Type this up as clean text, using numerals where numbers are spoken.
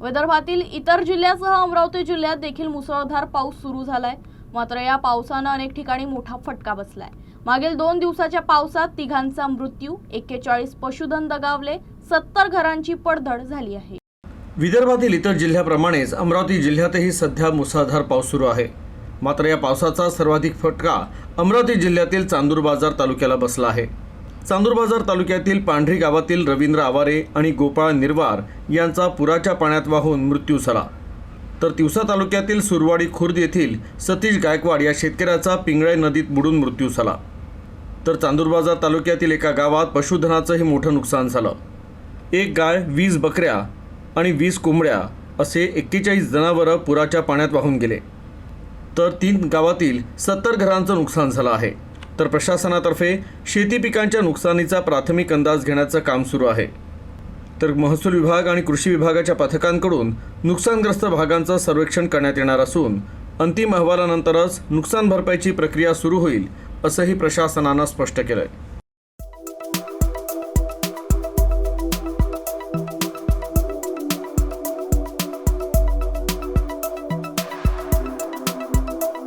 विदर्भातील इतर जिल्ह्यासह अमरावती जिल्ह्यात देखील मुसळधार पाऊस सुरू झालाय। मात्र या पावसाने अनेक ठिकाणी मोठा फटका बसलाय। मागील 2 दिवसाच्या पावसात तिघांचा मृत्यू, 41 पशुधन दगावले, 70 घरांची पडझड झाली आहे। विदर्भातील इतर जिल्ह्याप्रमाणेच अमरावती जिल्ह्यातही सध्या मुसळधार पाऊस सुरू आहे। मात्र या पावसाचा सर्वाधिक फटका अमरावती जिल्ह्यातील चांदूर बाजार तालुक्याला बसला आहे। चांदूर बाजार तालुक्यातील पांढरी गावातील रवींद्र आवारे आणि गोपाळ निर्वार यांचा पुराच्या पाण्यात वाहून मृत्यू झाला। तर तिवसा तालुक्यातील सुरवाडी खुर्द येथील सतीश गायकवाड या शेतकऱ्याचा पिंगळे नदीत बुडून मृत्यू झाला। तर चांदूर बाजार तालुक्यातील एका गावात पशुधनाचंही मोठं नुकसान झालं। एक गाय, 20 बकऱ्या आणि 20 कोंबड्या असे 41 जनावरं पुराच्या पाण्यात वाहून गेले। तर 3 गावातील 70 घरांचं नुकसान झालं आहे। तर प्रशासनातर्फे शेती पिकांच्या नुकसानीचा प्राथमिक अंदाज घेण्याचं काम सुरू आहे। तर महसूल विभाग आणि कृषी विभागाच्या पथकांकडून नुकसानग्रस्त भागांचं सर्वेक्षण करण्यात येणार असून अंतिम अहवालानंतरच नुकसान भरपाईची प्रक्रिया सुरू होईल असंही प्रशासनानं स्पष्ट केलं आहे।